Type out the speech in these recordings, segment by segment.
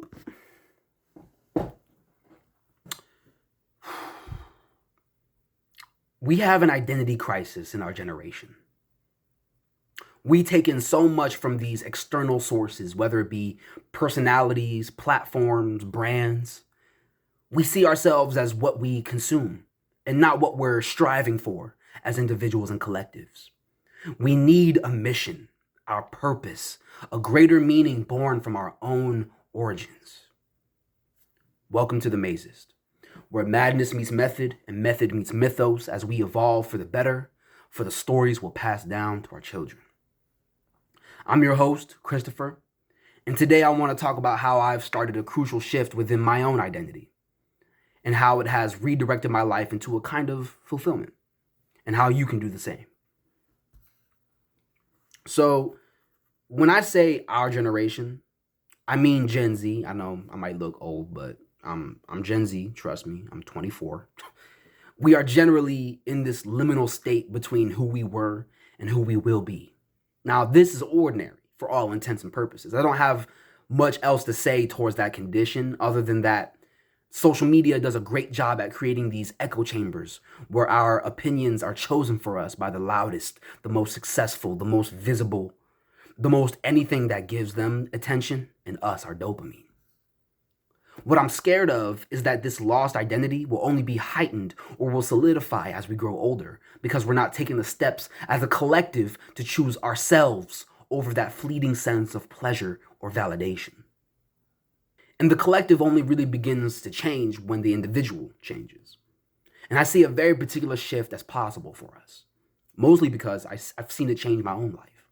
Boop. We have an identity crisis in our generation. We take in so much from these external sources, whether it be personalities, platforms, brands. We see ourselves as what we consume and not what we're striving for as individuals and collectives. We need a mission, our purpose, a greater meaning born from our own origins. Welcome to The Mazist, where madness meets method and method meets mythos as we evolve for the better, for the stories we'll pass down to our children. I'm your host, Christopher, and today I want to talk about how I've started a crucial shift within my own identity and how it has redirected my life into a kind of fulfillment and how you can do the same. So when I say our generation, I mean Gen Z. I know I might look old, but I'm Gen Z, trust me, I'm 24. We are generally in this liminal state between who we were and who we will be. Now, this is ordinary for all intents and purposes. I don't have much else to say towards that condition other than that social media does a great job at creating these echo chambers where our opinions are chosen for us by the loudest, the most successful, the most visible, the most anything that gives them attention and us our dopamine. What I'm scared of is that this lost identity will only be heightened or will solidify as we grow older because we're not taking the steps as a collective to choose ourselves over that fleeting sense of pleasure or validation. And the collective only really begins to change when the individual changes. And I see a very particular shift that's possible for us, mostly because I've seen it change my own life.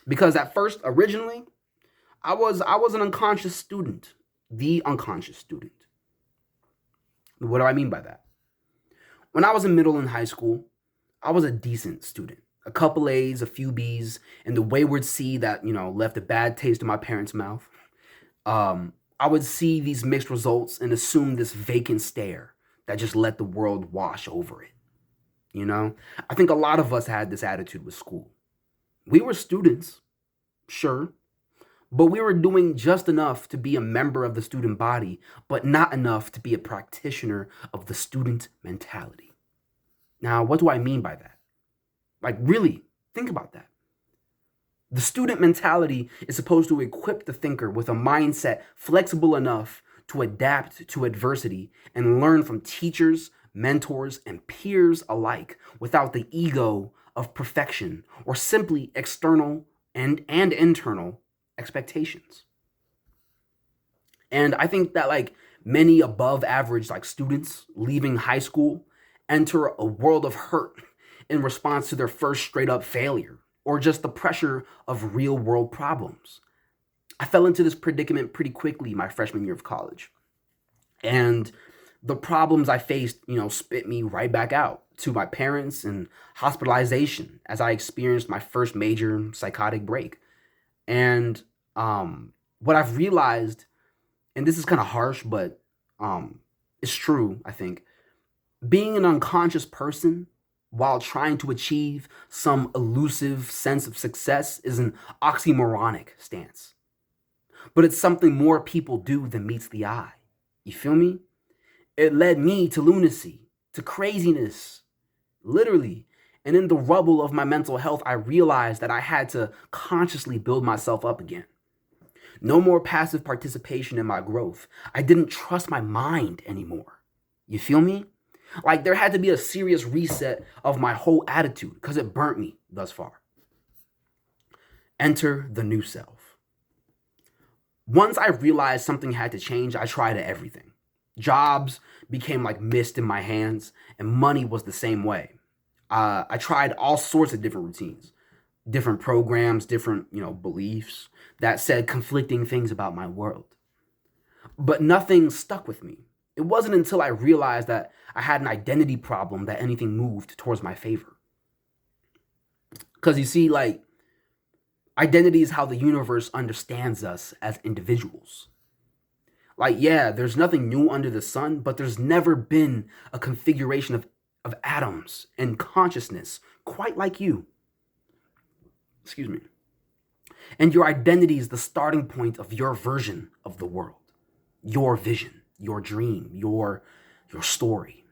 Because at first, originally, I was an unconscious student. The unconscious student. What do I mean by that? When I was in middle and high school, I was a decent student. A couple A's, a few B's, and the wayward C that, left a bad taste in my parents' mouth. I would see these mixed results and assume this vacant stare that just let the world wash over it. I think a lot of us had this attitude with school. We were students, sure, but we were doing just enough to be a member of the student body, but not enough to be a practitioner of the student mentality. Now, what do I mean by that? Like, really, think about that. The student mentality is supposed to equip the thinker with a mindset flexible enough to adapt to adversity and learn from teachers, mentors, and peers alike without the ego of perfection or simply external and internal expectations. And I think that many above average students leaving high school enter a world of hurt in response to their first straight up failure or just the pressure of real world problems. I fell into this predicament pretty quickly my freshman year of college. And the problems I faced, spit me right back out to my parents and hospitalization as I experienced my first major psychotic break. And what I've realized, and this is kind of harsh, but it's true, I think, being an unconscious person while trying to achieve some elusive sense of success is an oxymoronic stance. But it's something more people do than meets the eye. You feel me? It led me to lunacy, to craziness, literally. And in the rubble of my mental health, I realized that I had to consciously build myself up again. No more passive participation in my growth. I didn't trust my mind anymore. You feel me? There had to be a serious reset of my whole attitude because it burnt me thus far. Enter the new self. Once I realized something had to change, I tried everything. Jobs became like mist in my hands, and money was the same way. I tried all sorts of different routines, different programs, different, beliefs that said conflicting things about my world. But nothing stuck with me. It wasn't until I realized that I had an identity problem that anything moved towards my favor. Because you see, identity is how the universe understands us as individuals. Yeah, there's nothing new under the sun, but there's never been a configuration of atoms and consciousness quite like you. Excuse me. And your identity is the starting point of your version of the world, your vision, your dream, your story.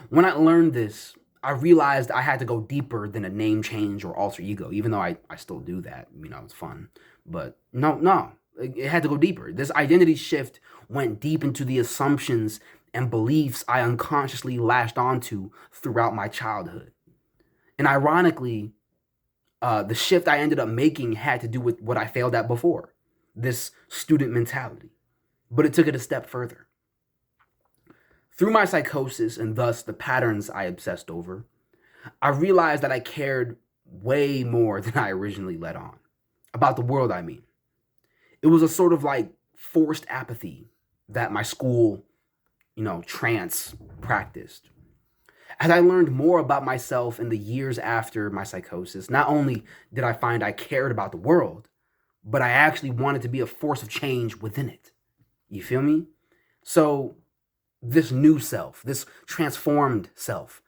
When I learned this, I realized I had to go deeper than a name change or alter ego, even though I still do that. It's fun. But no, it had to go deeper. This identity shift went deep into the assumptions and beliefs I unconsciously latched onto throughout my childhood. And ironically, the shift I ended up making had to do with what I failed at before, this student mentality. But it took it a step further. Through my psychosis and thus the patterns I obsessed over, I realized that I cared way more than I originally let on. About the world, I mean. It was a sort of like forced apathy that my school, trance practiced. As I learned more about myself in the years after my psychosis, not only did I find I cared about the world, but I actually wanted to be a force of change within it. You feel me? So this new self, this transformed self,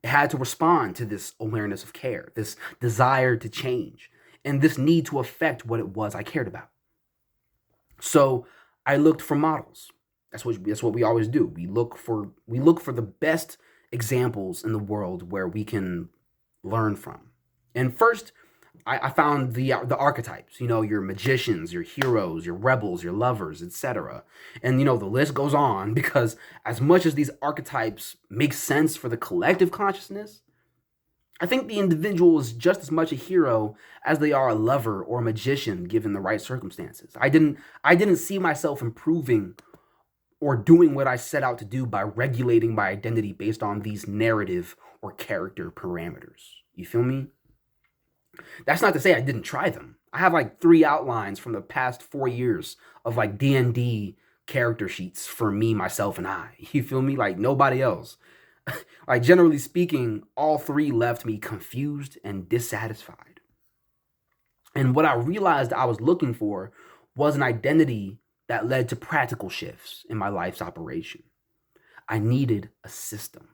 it had to respond to this awareness of care, this desire to change, and this need to affect what it was I cared about. So I looked for models. That's what we always do. We look for the best examples in the world where we can learn from. And first, I found the archetypes. Your magicians, your heroes, your rebels, your lovers, etc. And the list goes on because as much as these archetypes make sense for the collective consciousness, I think the individual is just as much a hero as they are a lover or a magician given the right circumstances. I didn't see myself improving or doing what I set out to do by regulating my identity based on these narrative or character parameters. You feel me? That's not to say I didn't try them. I have like 3 outlines from the past 4 years of like D&D character sheets for me, myself, and I. You feel me? Like nobody else. Like generally speaking, all 3 left me confused and dissatisfied. And what I realized I was looking for was an identity that led to practical shifts in my life's operation. I needed a system.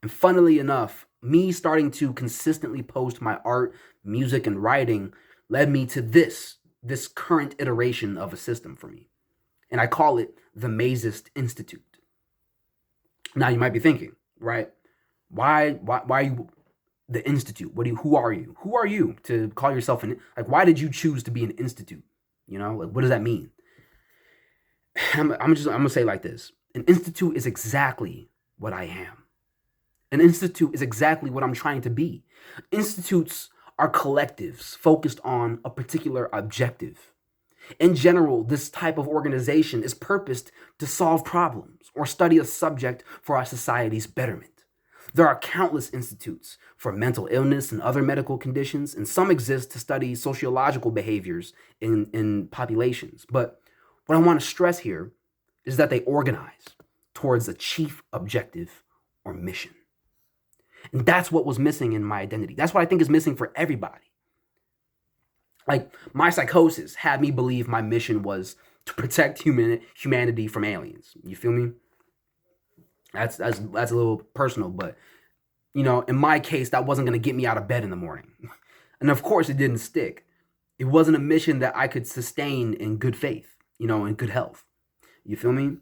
And funnily enough, me starting to consistently post my art, music, and writing led me to this current iteration of a system for me. And I call it the MAZIST Institute. Now you might be thinking, right? Why are you the institute? Who are you? Who are you to call yourself why did you choose to be an institute? What does that mean? I'm gonna say it like this. An institute is exactly what I am. An institute is exactly what I'm trying to be. Institutes are collectives focused on a particular objective. In general, this type of organization is purposed to solve problems or study a subject for our society's betterment. There are countless institutes for mental illness and other medical conditions, and some exist to study sociological behaviors in populations. But what I want to stress here is that they organize towards a chief objective or mission. And that's what was missing in my identity. That's what I think is missing for everybody. Like, my psychosis had me believe my mission was to protect humanity from aliens. You feel me? That's a little personal, but, in my case, that wasn't going to get me out of bed in the morning. And of course, it didn't stick. It wasn't a mission that I could sustain in good faith, in good health. You feel me?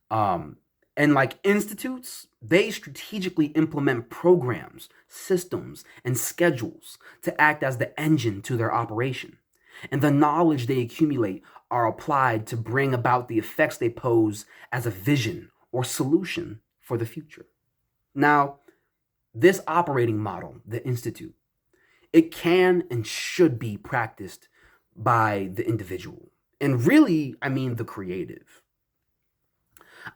And like institutes, they strategically implement programs, systems, and schedules to act as the engine to their operation. And the knowledge they accumulate are applied to bring about the effects they pose as a vision or solution for the future. Now, this operating model, the institute, it can and should be practiced by the individual. And really, I mean the creative.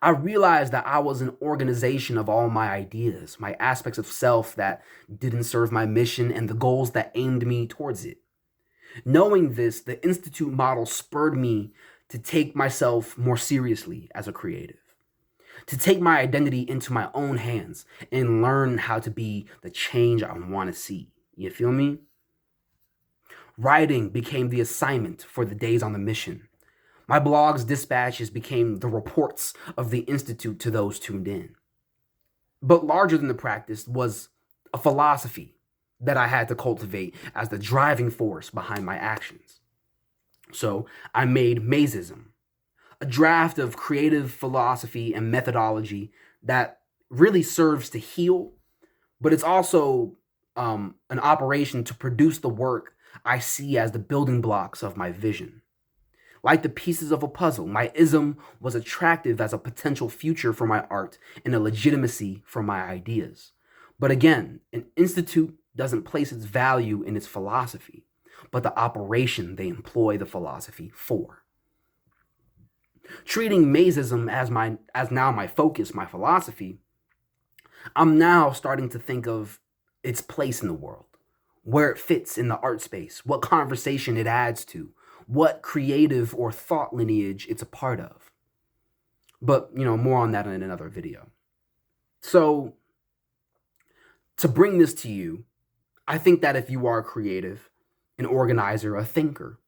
I realized that I was an organization of all my ideas, my aspects of self that didn't serve my mission, and the goals that aimed me towards it. Knowing this, the Institute model spurred me to take myself more seriously as a creative, to take my identity into my own hands and learn how to be the change I want to see. You feel me? Writing became the assignment for the days on the mission. My blog's dispatches became the reports of the Institute to those tuned in. But larger than the practice was a philosophy, that I had to cultivate as the driving force behind my actions. So I made Mazism, a draft of creative philosophy and methodology that really serves to heal, but it's also an operation to produce the work I see as the building blocks of my vision. Like the pieces of a puzzle, my ism was attractive as a potential future for my art and a legitimacy for my ideas. But again, an institute doesn't place its value in its philosophy, but the operation they employ the philosophy for. Treating Mazism as now my focus, my philosophy, I'm now starting to think of its place in the world, where it fits in the art space, what conversation it adds to, what creative or thought lineage it's a part of. But, more on that in another video. So, to bring this to you, I think that if you are creative, an organizer, a thinker,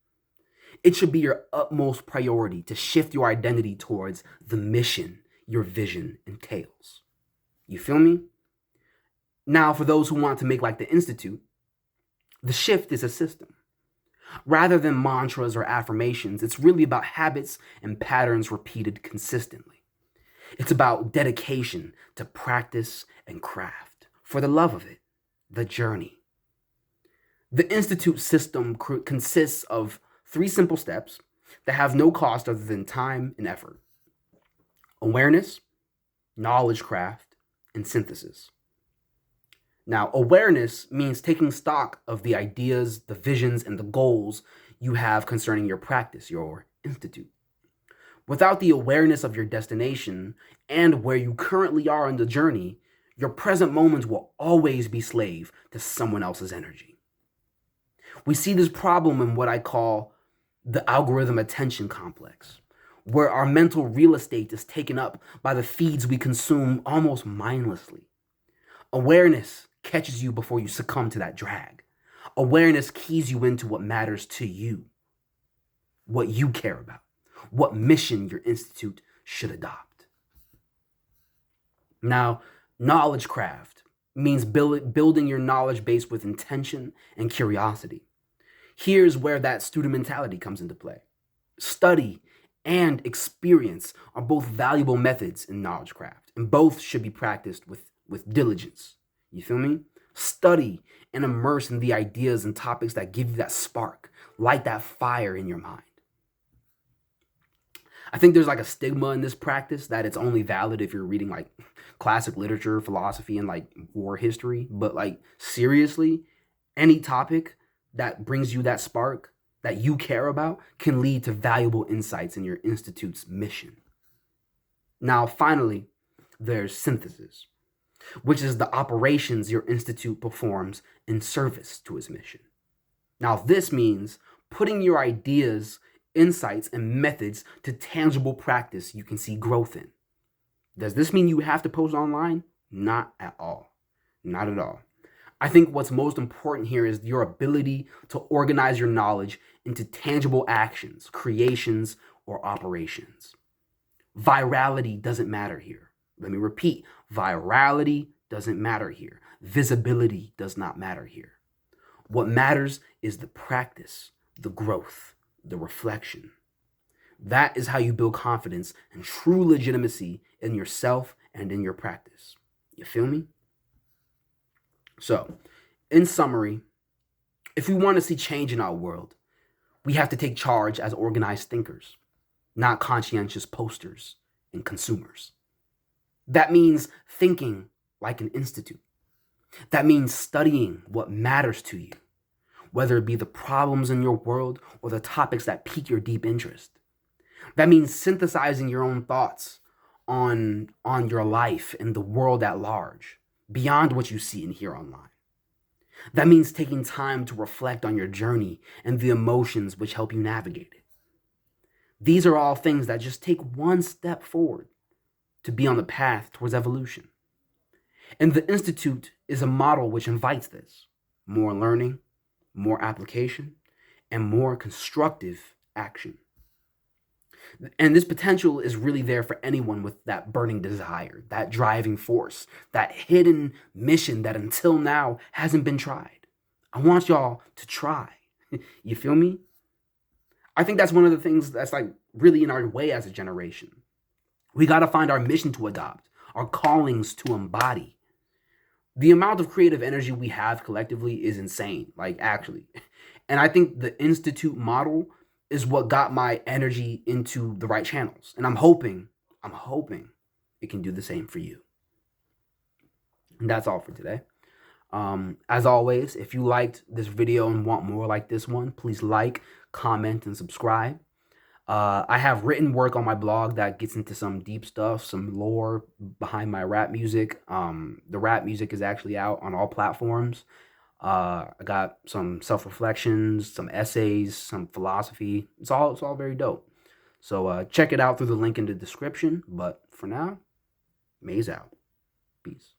it should be your utmost priority to shift your identity towards the mission your vision entails. You feel me? Now, for those who want to make like the Institute, the shift is a system. Rather than mantras or affirmations, it's really about habits and patterns repeated consistently. It's about dedication to practice and craft, for the love of it, the journey. The Institute system consists of 3 simple steps that have no cost other than time and effort: awareness, knowledge craft, and synthesis. Now, awareness means taking stock of the ideas, the visions, and the goals you have concerning your practice, your institute. Without the awareness of your destination and where you currently are on the journey, your present moment will always be slave to someone else's energy. We see this problem in what I call the algorithm attention complex, where our mental real estate is taken up by the feeds we consume almost mindlessly. Awareness catches you before you succumb to that drag. Awareness keys you into what matters to you, what you care about, what mission your institute should adopt. Now, knowledge craft means building your knowledge base with intention and curiosity. Here's where that student mentality comes into play. Study and experience are both valuable methods in knowledge craft, and both should be practiced with diligence. You feel me? Study and immerse in the ideas and topics that give you that spark, light that fire in your mind. I think there's like a stigma in this practice that it's only valid if you're reading like classic literature, philosophy, and like war history. But like seriously, any topic that brings you that spark that you care about can lead to valuable insights in your institute's mission. Now, finally, there's synthesis, which is the operations your institute performs in service to its mission. Now, this means putting your ideas, insights, and methods to tangible practice you can see growth in. Does this mean you have to post online? Not at all. Not at all. I think what's most important here is your ability to organize your knowledge into tangible actions, creations, or operations. Virality doesn't matter here. Let me repeat, virality doesn't matter here. Visibility does not matter here. What matters is the practice, the growth, the reflection. That is how you build confidence and true legitimacy in yourself and in your practice. You feel me? So, in summary, if we want to see change in our world, we have to take charge as organized thinkers, not conscientious posters and consumers. That means thinking like an institute. That means studying what matters to you, whether it be the problems in your world or the topics that pique your deep interest. That means synthesizing your own thoughts on your life and the world at large, beyond what you see and hear online. That means taking time to reflect on your journey and the emotions which help you navigate it. These are all things that just take one step forward to be on the path towards evolution. And the Institute is a model which invites this: more learning, more application, and more constructive action. And this potential is really there for anyone with that burning desire, that driving force, that hidden mission that until now hasn't been tried. I want y'all to try. You feel me? I think that's one of the things that's like really in our way as a generation. We got to find our mission to adopt, our callings to embody. The amount of creative energy we have collectively is insane, like actually. And I think the Institute model is what got my energy into the right channels. And I'm hoping it can do the same for you. And that's all for today. As always, if you liked this video and want more like this one, please like, comment, and subscribe. I have written work on my blog that gets into some deep stuff, some lore behind my rap music. The rap music is actually out on all platforms. I got some self-reflections, some essays, some philosophy. It's all very dope. So check it out through the link in the description. But for now, Maze out. Peace.